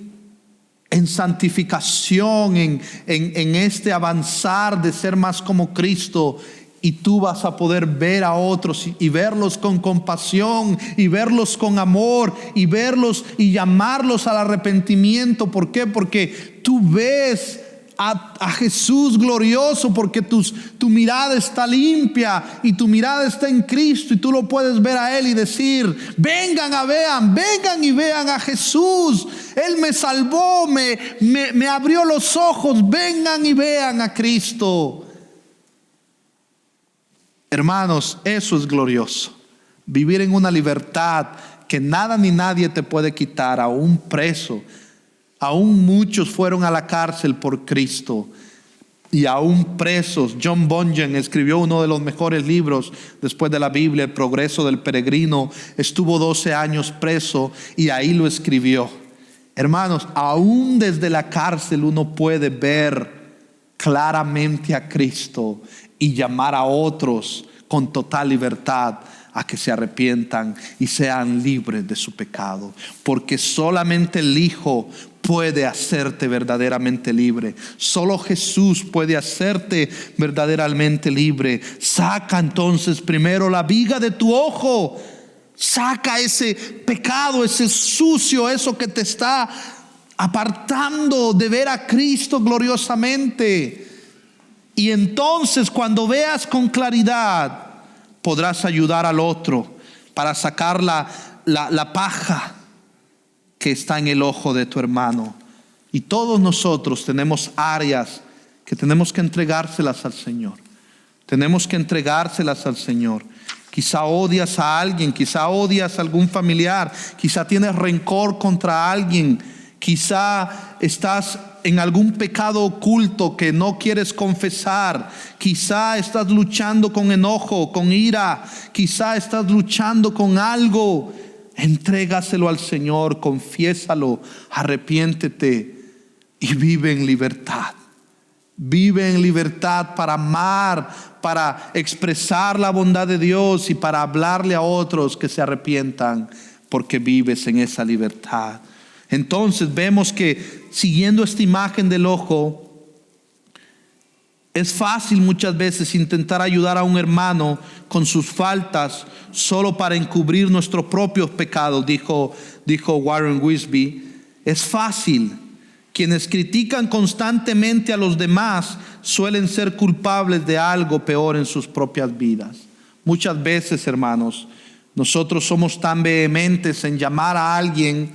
en santificación, en este avanzar de ser más como Cristo. Y tú vas a poder ver a otros y verlos con compasión y verlos con amor y verlos y llamarlos al arrepentimiento. ¿Por qué? Porque tú ves a Jesús glorioso, porque tu mirada está limpia y tu mirada está en Cristo, y tú lo puedes ver a Él y decir: vengan y vean a Jesús. Él me salvó, me abrió los ojos. Vengan y vean a Cristo. Hermanos, eso es glorioso. Vivir en una libertad que nada ni nadie te puede quitar, aún preso. Aún muchos fueron a la cárcel por Cristo. Y aún presos. John Bunyan escribió uno de los mejores libros después de la Biblia, El progreso del peregrino. Estuvo 12 años preso y ahí lo escribió. Hermanos, aún desde la cárcel uno puede ver claramente a Cristo y llamar a otros con total libertad a que se arrepientan y sean libres de su pecado. Porque solamente el Hijo puede hacerte verdaderamente libre. Solo Jesús puede hacerte verdaderamente libre. Saca entonces primero la viga de tu ojo. Saca ese pecado, ese sucio, eso que te está apartando de ver a Cristo gloriosamente. Y entonces cuando veas con claridad, podrás ayudar al otro para sacar la paja que está en el ojo de tu hermano. Y todos nosotros tenemos áreas que tenemos que entregárselas al Señor. Tenemos que entregárselas al Señor. Quizá odias a alguien, quizá odias a algún familiar, quizá tienes rencor contra alguien, quizá estás en algún pecado oculto que no quieres confesar, quizá estás luchando con enojo, con ira, quizá estás luchando con algo. Entrégaselo al Señor, confiésalo, arrepiéntete y vive en libertad. Vive en libertad para amar, para expresar la bondad de Dios y para hablarle a otros que se arrepientan, porque vives en esa libertad. Entonces vemos que siguiendo esta imagen del ojo, es fácil muchas veces intentar ayudar a un hermano con sus faltas solo para encubrir nuestros propios pecados, dijo Warren Wiersbe. Es fácil. Quienes critican constantemente a los demás suelen ser culpables de algo peor en sus propias vidas. Muchas veces, hermanos, nosotros somos tan vehementes en llamar a alguien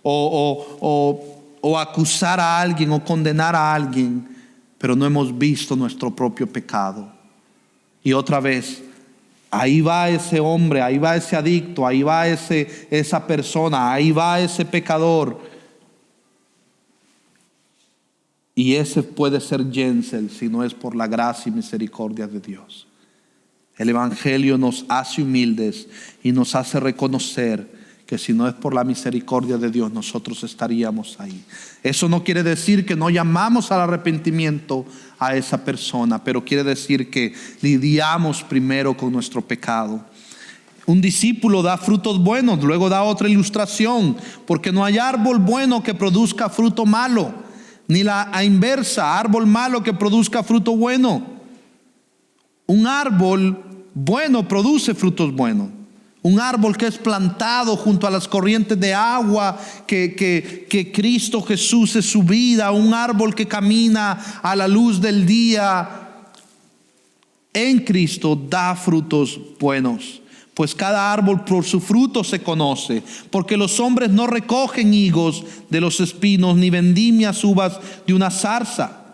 o acusar a alguien o condenar a alguien, pero no hemos visto nuestro propio pecado. Y otra vez, ahí va ese hombre, ahí va ese adicto, ahí va esa persona, ahí va ese pecador. Y ese puede ser Jensel si no es por la gracia y misericordia de Dios. El Evangelio nos hace humildes y nos hace reconocer que si no es por la misericordia de Dios, nosotros estaríamos ahí. Eso no quiere decir que no llamamos al arrepentimiento a esa persona, pero quiere decir que lidiamos primero con nuestro pecado. Un discípulo da frutos buenos, luego da otra ilustración, porque no hay árbol bueno que produzca fruto malo, ni la inversa, árbol malo que produzca fruto bueno. Un árbol bueno produce frutos buenos. Un árbol que es plantado junto a las corrientes de agua, que Cristo Jesús es su vida. Un árbol que camina a la luz del día en Cristo da frutos buenos. Pues cada árbol por su fruto se conoce, porque los hombres no recogen higos de los espinos, ni vendimias uvas de una zarza.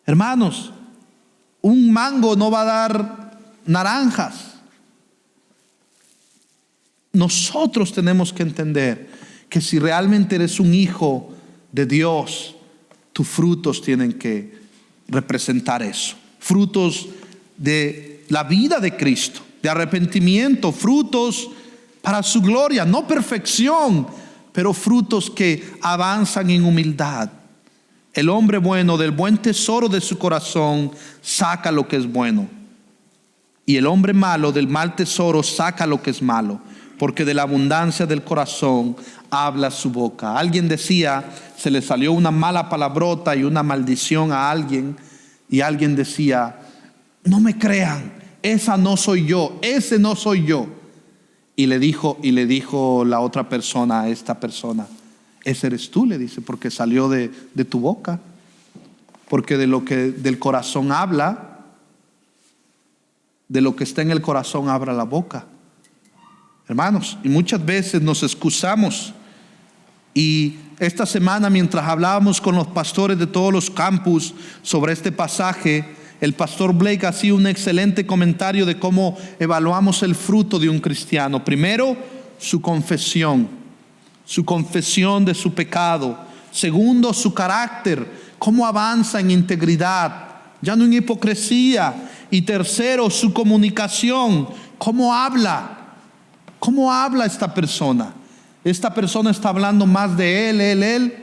Hermanos, un mango no va a dar naranjas. Nosotros tenemos que entender que si realmente eres un hijo de Dios, tus frutos tienen que representar eso. Frutos de la vida de Cristo, de arrepentimiento, frutos para su gloria, no perfección, pero frutos que avanzan en humildad. El hombre bueno del buen tesoro de su corazón saca lo que es bueno, y el hombre malo del mal tesoro saca lo que es malo, porque de la abundancia del corazón habla su boca. Alguien decía, se le salió una mala palabrota y una maldición a alguien, y alguien decía, no me crean, esa no soy yo, ese no soy yo. Y le dijo la otra persona a esta persona, ese eres tú, le dice, porque salió de tu boca, porque de lo que del corazón habla, de lo que está en el corazón habla la boca. Hermanos, y muchas veces nos excusamos. Y esta semana, mientras hablábamos con los pastores de todos los campus sobre este pasaje, el pastor Blake hacía un excelente comentario de cómo evaluamos el fruto de un cristiano. Primero, su confesión de su pecado. Segundo, su carácter, cómo avanza en integridad, ya no en hipocresía. Y tercero, su comunicación, cómo habla esta persona. ¿Esta persona está hablando más de él,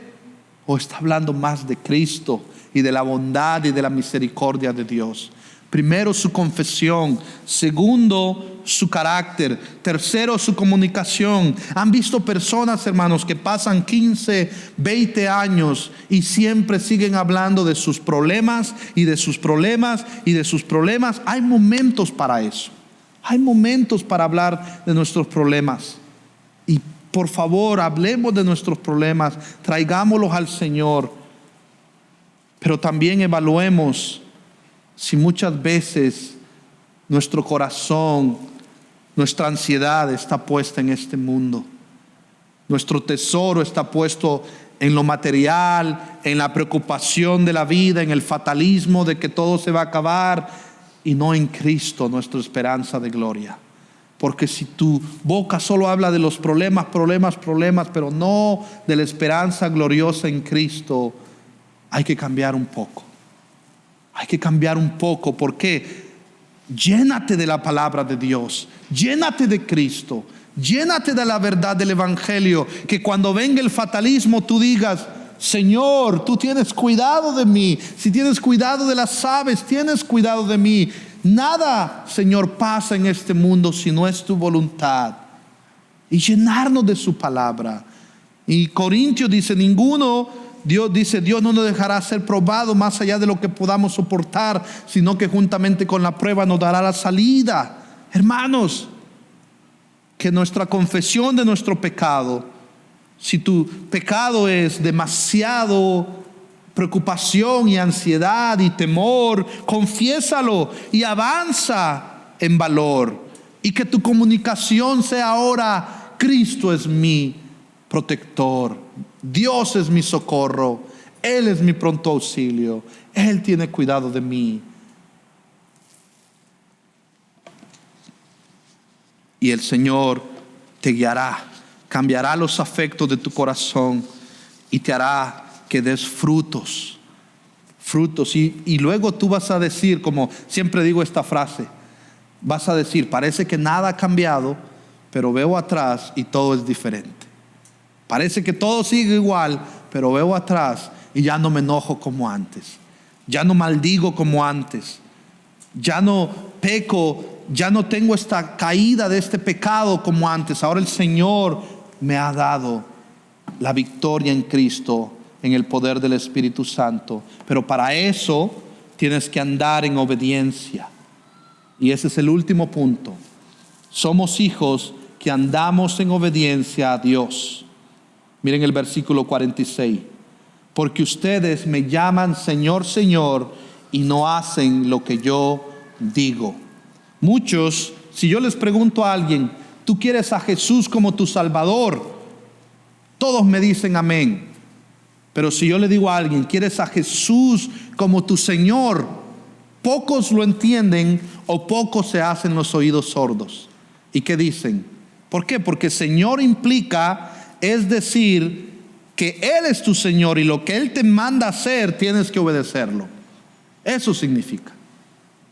o está hablando más de Cristo y de la bondad y de la misericordia de Dios? Primero, su confesión. Segundo, su carácter. Tercero, su comunicación. Han visto personas, hermanos, que pasan 15, 20 años y siempre siguen hablando de sus problemas y de sus problemas y de sus problemas. Hay momentos para eso. Hay momentos para hablar de nuestros problemas. Y por favor, hablemos de nuestros problemas, traigámoslos al Señor. Pero también evaluemos si muchas veces nuestro corazón, nuestra ansiedad está puesta en este mundo. Nuestro tesoro está puesto en lo material, en la preocupación de la vida, en el fatalismo de que todo se va a acabar, y no en Cristo, nuestra esperanza de gloria. Porque si tu boca solo habla de los problemas, pero no de la esperanza gloriosa en Cristo, hay que cambiar un poco. Hay que cambiar un poco. ¿Por qué? Llénate de la palabra de Dios, llénate de Cristo, llénate de la verdad del Evangelio, que cuando venga el fatalismo tú digas: Señor, tú tienes cuidado de mí. Si tienes cuidado de las aves, tienes cuidado de mí. Nada, Señor, pasa en este mundo si no es tu voluntad. Y llenarnos de su palabra. Y Corintios dice: Dios no nos dejará ser probado más allá de lo que podamos soportar, sino que juntamente con la prueba nos dará la salida. Hermanos, que nuestra confesión de nuestro pecado, si tu pecado es demasiado preocupación y ansiedad y temor, confiésalo y avanza en valor. Y que tu comunicación sea ahora: Cristo es mi protector, Dios es mi socorro, Él es mi pronto auxilio, Él tiene cuidado de mí. Y el Señor te guiará, cambiará los afectos de tu corazón y te hará que des frutos. Y luego tú vas a decir, como siempre digo esta frase, vas a decir: parece que nada ha cambiado, pero veo atrás y todo es diferente. Parece que todo sigue igual, pero veo atrás y ya no me enojo como antes, ya no maldigo como antes, ya no peco, ya no tengo esta caída de este pecado como antes. Ahora el Señor me ha dado la victoria en Cristo, en el poder del Espíritu Santo. Pero para eso tienes que andar en obediencia. Y ese es el último punto. Somos hijos que andamos en obediencia a Dios. Miren el versículo 46. Porque ustedes me llaman Señor, Señor, y no hacen lo que yo digo. Muchos, si yo les pregunto a alguien: ¿tú quieres a Jesús como tu Salvador? Todos me dicen amén. Pero si yo le digo a alguien: ¿quieres a Jesús como tu Señor? Pocos lo entienden o pocos se hacen los oídos sordos. ¿Y qué dicen? ¿Por qué? Porque Señor implica, es decir, que Él es tu Señor y lo que Él te manda hacer tienes que obedecerlo. Eso significa.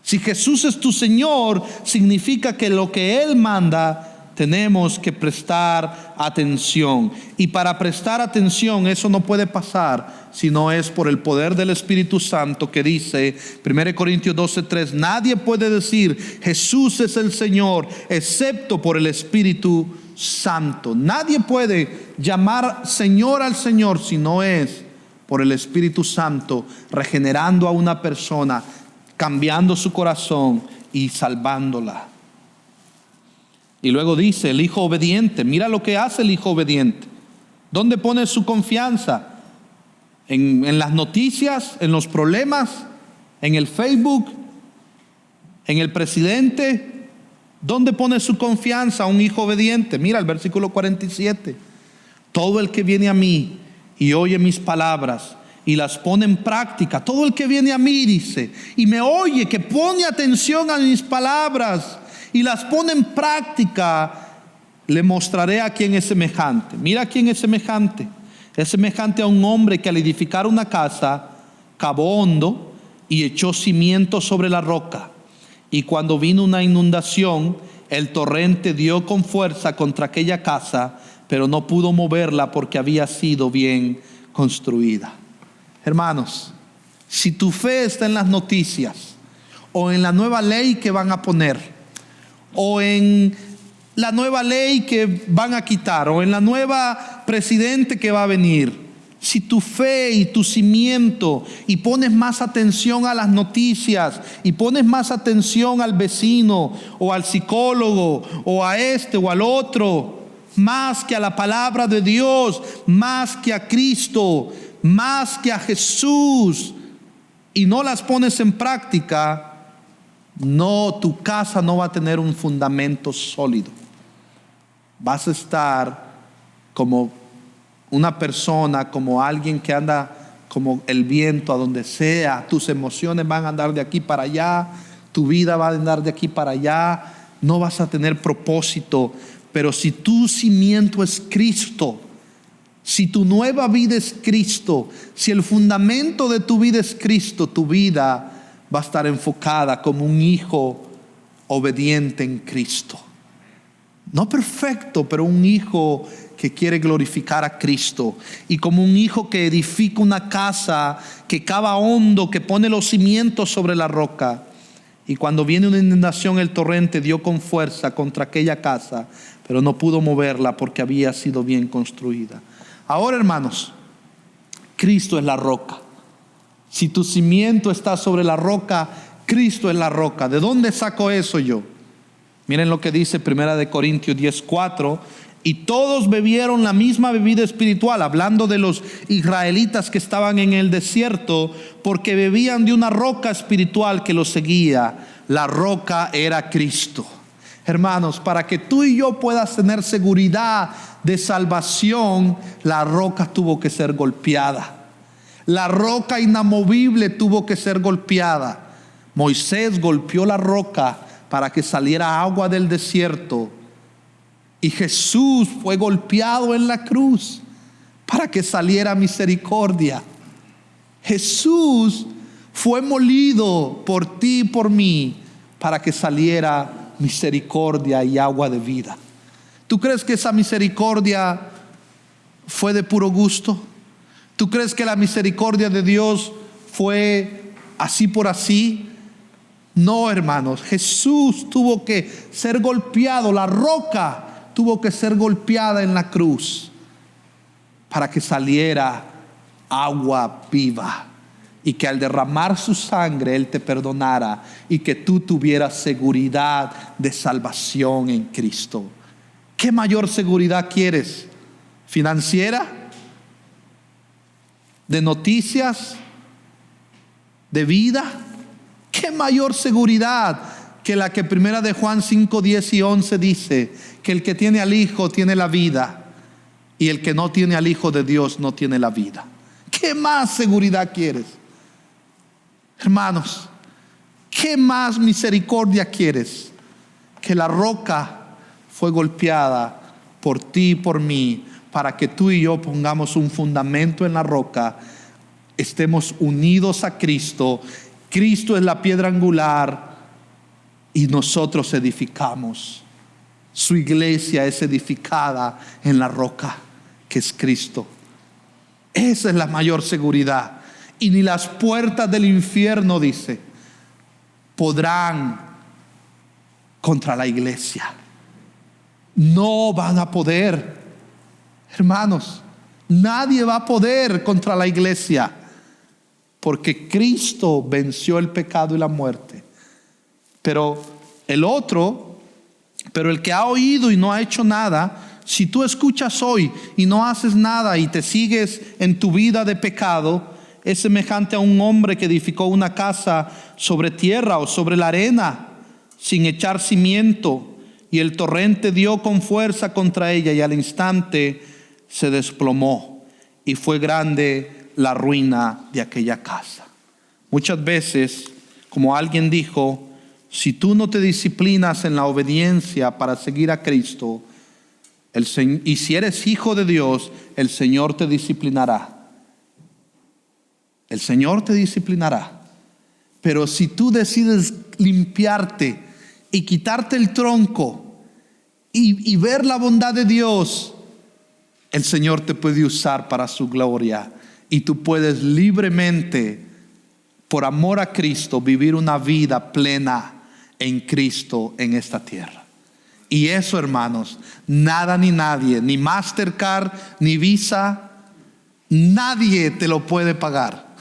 Si Jesús es tu Señor, significa que lo que Él manda tenemos que prestar atención. Y para prestar atención, eso no puede pasar si no es por el poder del Espíritu Santo, que dice 1 Corintios 12:3: nadie puede decir Jesús es el Señor excepto por el Espíritu Santo. Nadie puede llamar Señor al Señor si no es por el Espíritu Santo, regenerando a una persona, cambiando su corazón y salvándola. Y luego dice el hijo obediente. Mira lo que hace el hijo obediente. ¿Dónde pone su confianza? ¿En las noticias? ¿En los problemas? ¿En el Facebook? ¿En el presidente? ¿Dónde pone su confianza un hijo obediente? Mira el versículo 47. Todo el que viene a mí y oye mis palabras y las pone en práctica. Todo el que viene a mí, dice, y me oye, que pone atención a mis palabras y las pone en práctica, le mostraré a quién es semejante. Mira a quién es semejante. Es semejante a un hombre que al edificar una casa cavó hondo y echó cimientos sobre la roca. Y cuando vino una inundación, el torrente dio con fuerza contra aquella casa, pero no pudo moverla porque había sido bien construida. Hermanos, si tu fe está en las noticias o en la nueva ley que van a poner, o en la nueva ley que van a quitar, o en la nueva presidente que va a venir. Si tu fe y tu cimiento, y pones más atención a las noticias, y pones más atención al vecino, o al psicólogo, o a este o al otro, más que a la palabra de Dios, más que a Cristo, más que a Jesús, y no las pones en práctica, no, tu casa no va a tener un fundamento sólido. Vas a estar como una persona, como alguien que anda como el viento a donde sea. Tus emociones van a andar de aquí para allá, tu vida va a andar de aquí para allá, no vas a tener propósito. Pero si tu cimiento es Cristo, si tu nueva vida es Cristo, si el fundamento de tu vida es Cristo, tu vida va a estar enfocada como un hijo obediente en Cristo. No perfecto, pero un hijo que quiere glorificar a Cristo. Y como un hijo que edifica una casa, que cava hondo, que pone los cimientos sobre la roca. Y cuando viene una inundación, el torrente dio con fuerza contra aquella casa, pero no pudo moverla porque había sido bien construida. Ahora, hermanos, Cristo es la roca. Si tu cimiento está sobre la roca, Cristo es la roca. ¿De dónde saco eso yo? Miren lo que dice 1 Corintios 10:4. Y todos bebieron la misma bebida espiritual, hablando de los israelitas que estaban en el desierto, porque bebían de una roca espiritual que los seguía. La roca era Cristo. Hermanos, para que tú y yo puedas tener seguridad de salvación, la roca tuvo que ser golpeada. La roca inamovible tuvo que ser golpeada. Moisés golpeó la roca para que saliera agua del desierto. Y Jesús fue golpeado en la cruz para que saliera misericordia. Jesús fue molido por ti y por mí para que saliera misericordia y agua de vida. ¿Tú crees que esa misericordia fue de puro gusto? ¿Tú crees que la misericordia de Dios fue así por así? No, hermanos. Jesús tuvo que ser golpeado. La roca tuvo que ser golpeada en la cruz para que saliera agua viva, y que al derramar su sangre Él te perdonara y que tú tuvieras seguridad de salvación en Cristo. ¿Qué mayor seguridad quieres? ¿Financiera? ¿De noticias? ¿De vida? ¿Qué mayor seguridad que la que 1 de Juan 5, 10 y 11 dice? Que el que tiene al Hijo tiene la vida, y el que no tiene al Hijo de Dios no tiene la vida. ¿Qué más seguridad quieres? Hermanos, ¿qué más misericordia quieres? Que la roca fue golpeada por ti y por mí, para que tú y yo pongamos un fundamento en la roca, estemos unidos a Cristo. Cristo es la piedra angular y nosotros edificamos. Su iglesia es edificada en la roca, que es Cristo. Esa es la mayor seguridad. Y ni las puertas del infierno, dice, podrán contra la iglesia. No van a poder. Hermanos, nadie va a poder contra la iglesia, porque Cristo venció el pecado y la muerte. Pero el que ha oído y no ha hecho nada, si tú escuchas hoy y no haces nada y te sigues en tu vida de pecado, es semejante a un hombre que edificó una casa sobre tierra o sobre la arena, sin echar cimiento, y el torrente dio con fuerza contra ella, y al instante se desplomó, y fue grande la ruina de aquella casa. Muchas veces, como alguien dijo, si tú no te disciplinas en la obediencia para seguir a Cristo, y si eres hijo de Dios, el Señor te disciplinará. El Señor te disciplinará. Pero si tú decides limpiarte y quitarte el tronco y ver la bondad de Dios, el Señor te puede usar para su gloria, y tú puedes libremente por amor a Cristo, vivir una vida plena en Cristo en esta tierra. Y eso, hermanos, nada ni nadie, ni Mastercard, ni Visa, nadie te lo puede pagar.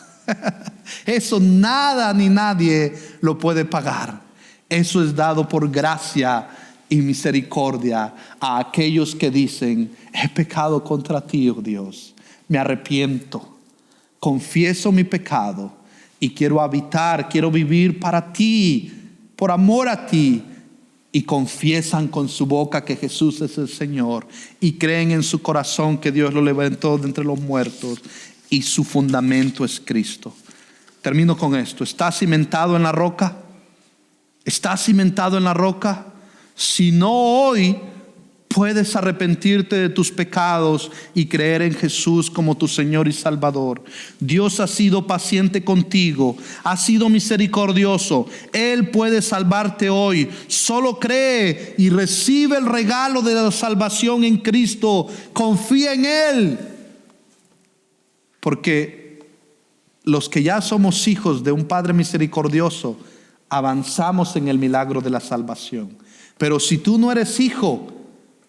Eso nada ni nadie lo puede pagar. Eso es dado por gracia y misericordia a aquellos que dicen: he pecado contra ti, oh Dios, me arrepiento, confieso mi pecado y quiero vivir para ti, por amor a ti. Y confiesan con su boca que Jesús es el Señor y creen en su corazón que Dios lo levantó de entre los muertos y su fundamento es Cristo. Termino con esto. ¿Estás cimentado en la roca? ¿Estás cimentado en la roca? Si no hoy, puedes arrepentirte de tus pecados y creer en Jesús como tu Señor y Salvador. Dios ha sido paciente contigo, ha sido misericordioso. Él puede salvarte hoy. Solo cree y recibe el regalo de la salvación en Cristo. Confía en Él. Porque los que ya somos hijos de un Padre misericordioso, avanzamos en el milagro de la salvación. Pero si tú no eres hijo,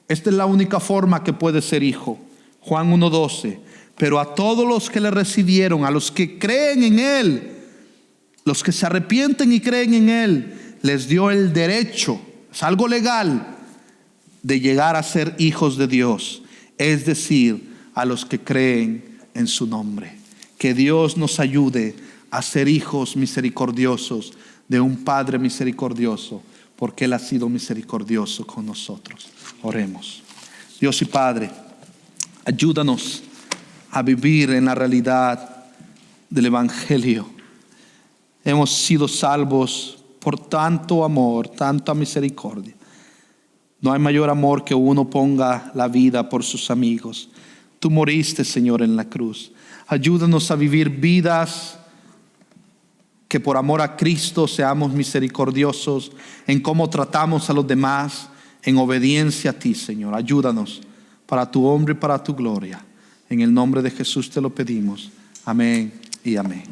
esta es la única forma que puedes ser hijo. Juan 1:12. Pero a todos los que le recibieron, a los que creen en Él, los que se arrepienten y creen en Él, les dio el derecho, es algo legal, de llegar a ser hijos de Dios. Es decir, a los que creen en su nombre. Que Dios nos ayude a ser hijos misericordiosos de un Padre misericordioso, porque Él ha sido misericordioso con nosotros. Oremos. Dios y Padre, ayúdanos a vivir en la realidad del Evangelio. Hemos sido salvos por tanto amor, tanta misericordia. No hay mayor amor que uno ponga la vida por sus amigos. Tú moriste, Señor, en la cruz. Ayúdanos a vivir vidas que por amor a Cristo seamos misericordiosos en cómo tratamos a los demás, en obediencia a ti, Señor. Ayúdanos para tu honra y para tu gloria. En el nombre de Jesús te lo pedimos. Amén y amén.